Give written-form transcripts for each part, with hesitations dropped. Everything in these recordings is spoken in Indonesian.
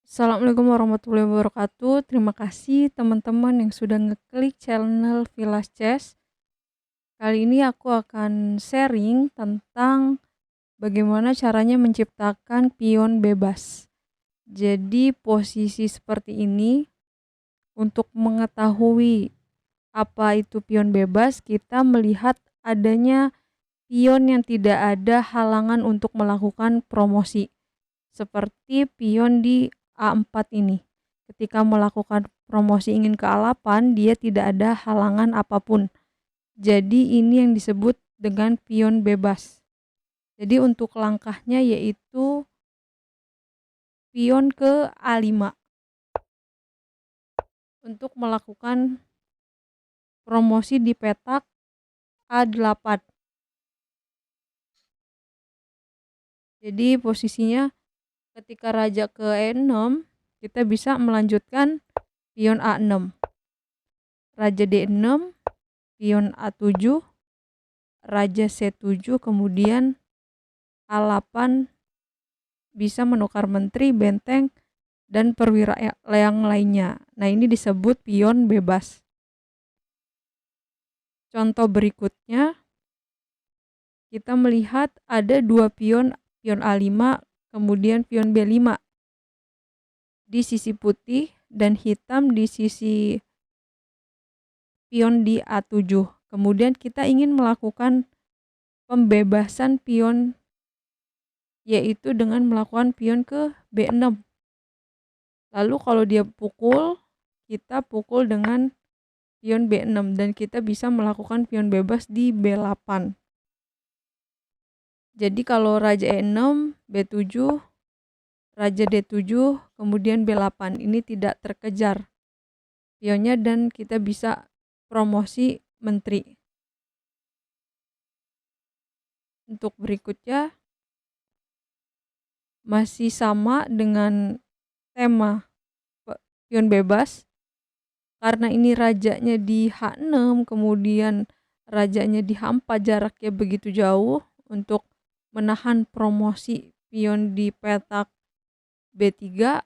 Assalamualaikum warahmatullahi wabarakatuh. Terima kasih teman-teman yang sudah ngeklik channel Vilas Chess. Kali ini aku akan sharing tentang bagaimana caranya menciptakan pion bebas. Jadi posisi seperti ini, untuk mengetahui apa itu pion bebas, kita melihat adanya pion yang tidak ada halangan untuk melakukan promosi. Seperti pion di A4 ini. Ketika melakukan promosi ingin ke A8, dia tidak ada halangan apapun. Jadi ini yang disebut dengan pion bebas. Jadi untuk langkahnya yaitu pion ke A5 untuk melakukan promosi di petak A8. Jadi posisinya ketika raja ke E6, kita bisa melanjutkan pion A6. Raja D6, pion A7, raja C7, kemudian A8 bisa menukar menteri, benteng, dan perwira yang lainnya. Nah, ini disebut pion bebas. Contoh berikutnya, kita melihat ada dua pion, pion A5, kemudian pion B5 di sisi putih dan hitam di sisi pion di A7. Kemudian kita ingin melakukan pembebasan pion yaitu dengan melakukan pion ke B6. Lalu kalau dia pukul, kita pukul dengan pion B6 dan kita bisa melakukan pion bebas di B8. Jadi kalau raja E6, B7, raja D7, kemudian B8 ini tidak terkejar pionnya dan kita bisa promosi menteri. Untuk berikutnya masih sama dengan tema pion bebas. Karena ini rajanya di H6, kemudian rajanya di H4, jaraknya begitu jauh untuk menahan promosi pion di petak B3.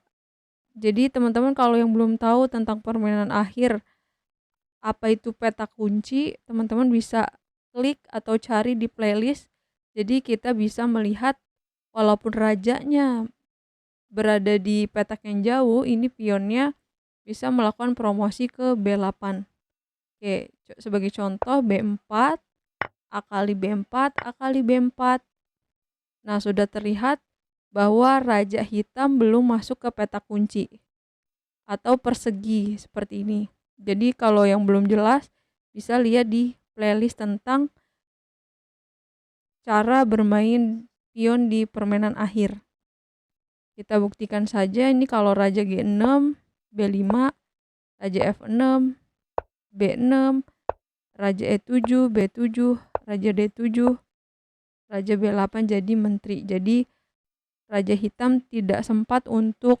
Jadi teman-teman kalau yang belum tahu tentang permainan akhir apa itu petak kunci, teman-teman bisa klik atau cari di playlist. Jadi kita bisa melihat walaupun rajanya berada di petak yang jauh, ini pionnya bisa melakukan promosi ke B8. Oke, sebagai contoh B4, A kali B4, A kali B4. Nah, sudah terlihat bahwa raja hitam belum masuk ke petak kunci atau persegi seperti ini. Jadi kalau yang belum jelas bisa lihat di playlist tentang cara bermain pion di permainan akhir. Kita buktikan saja ini kalau raja G6, B5, raja F6, B6, raja E7, B7, raja D7, raja B8 jadi menteri. Jadi raja hitam tidak sempat untuk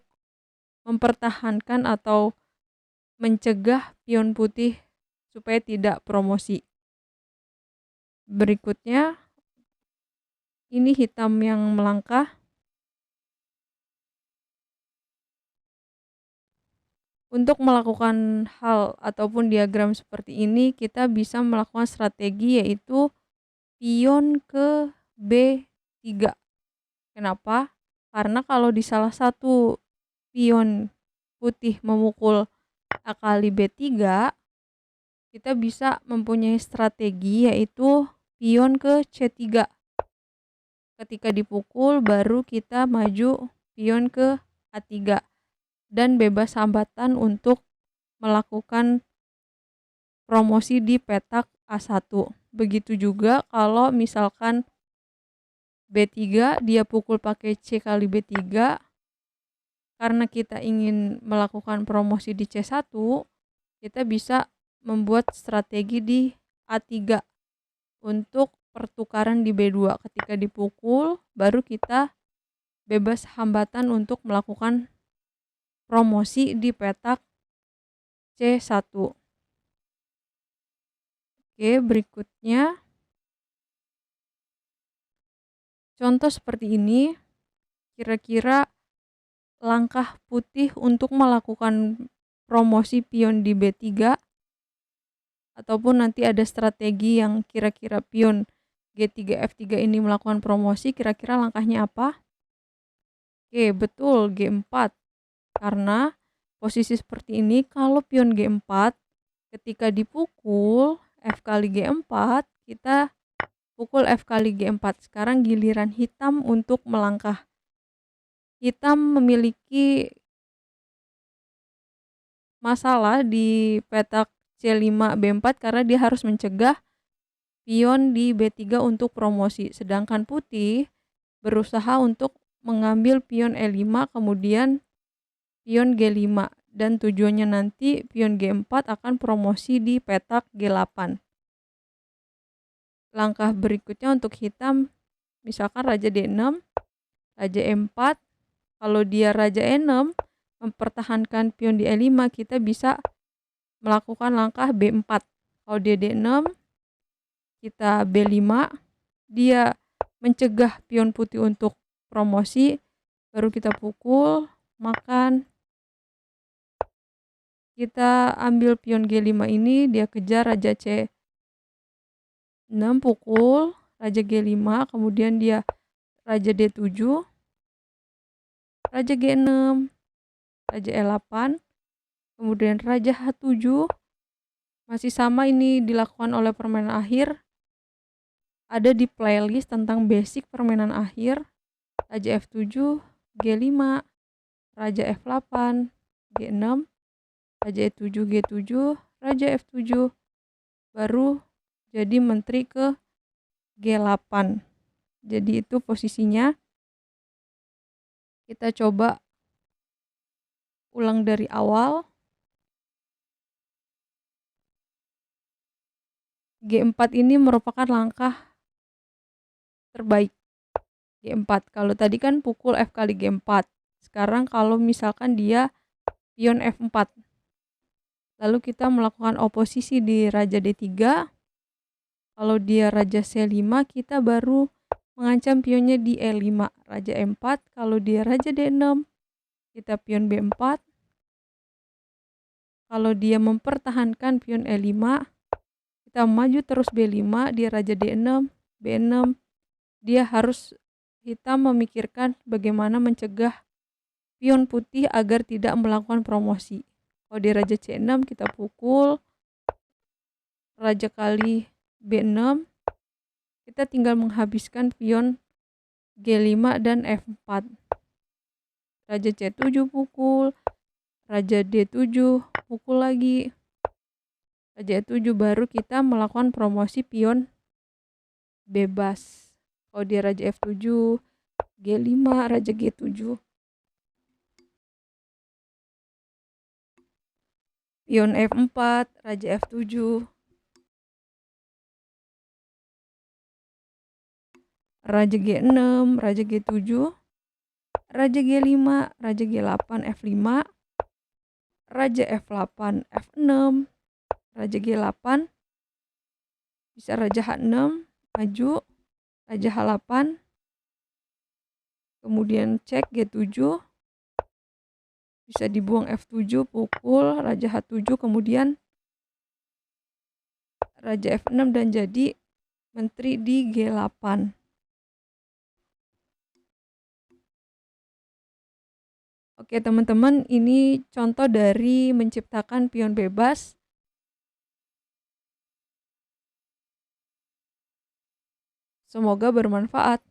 mempertahankan atau mencegah pion putih supaya tidak promosi. Berikutnya ini hitam yang melangkah. Untuk melakukan hal ataupun diagram seperti ini, kita bisa melakukan strategi yaitu pion ke B3. Kenapa? Karena kalau di salah satu pion putih memukul A kali B3, kita bisa mempunyai strategi yaitu pion ke C3. Ketika dipukul baru kita maju pion ke A3 dan bebas hambatan untuk melakukan promosi di petak A1. Begitu juga kalau misalkan B3 dia pukul pakai C kali B3, karena kita ingin melakukan promosi di C1, kita bisa membuat strategi di A3 untuk pertukaran di B2. Ketika dipukul baru kita bebas hambatan untuk melakukan promosi di petak C1. Oke, berikutnya contoh seperti ini. Kira-kira langkah putih untuk melakukan promosi pion di B3, ataupun nanti ada strategi yang kira-kira pion G3 F3 ini melakukan promosi, kira-kira langkahnya apa? Oke, betul, G4. Karena posisi seperti ini kalau pion G4 ketika dipukul F kali G4, kita pukul F kali G4. Sekarang giliran hitam untuk melangkah. Hitam memiliki masalah di petak C5 B4 karena dia harus mencegah pion di B3 untuk promosi. Sedangkan putih berusaha untuk mengambil pion E5 kemudian pion G5 dan tujuannya nanti pion G4 akan promosi di petak G8. Langkah berikutnya untuk hitam, misalkan raja D6, raja E4. Kalau dia raja E6 mempertahankan pion di E5, kita bisa melakukan langkah B4. Kalau dia D6, kita B5, dia mencegah pion putih untuk promosi, baru kita pukul, makan. Kita ambil pion G5 ini, dia kejar raja C6, pukul, raja G5, kemudian dia raja D7, raja G6, raja E8, kemudian raja H7. Masih sama, ini dilakukan oleh permainan akhir. Ada di playlist tentang basic permainan akhir. Raja F7, G5, raja F8, G6, raja E7, G7, raja F7, baru jadi menteri ke G8. Jadi itu posisinya. Kita coba ulang dari awal. G4 ini merupakan langkah terbaik. G4, kalau tadi kan pukul F kali G4. Sekarang kalau misalkan dia pion F4, lalu kita melakukan oposisi di raja D3. Kalau dia raja C5, kita baru mengancam pionnya di E5. Raja E4, kalau dia raja D6, kita pion B4. Kalau dia mempertahankan pion E5, kita maju terus B5, dia raja D6, B6. Dia harus, hitam memikirkan bagaimana mencegah pion putih agar tidak melakukan promosi. Kalau dia raja C6, kita pukul, raja kali B6, kita tinggal menghabiskan pion G5 dan F4. Raja C7 pukul, raja D7 pukul lagi, raja E7, baru kita melakukan promosi pion bebas. Kalau dia raja F7, G5, raja G7, pion F4, raja F7, raja G6, raja G7, raja G5, raja G8, F5, raja F8, F6, raja G8, bisa raja H6, maju, raja H8, kemudian cek G7, bisa dibuang F7, pukul, raja H7, kemudian raja F6 dan jadi menteri di G8. Oke teman-teman, ini contoh dari menciptakan pion bebas. Semoga bermanfaat.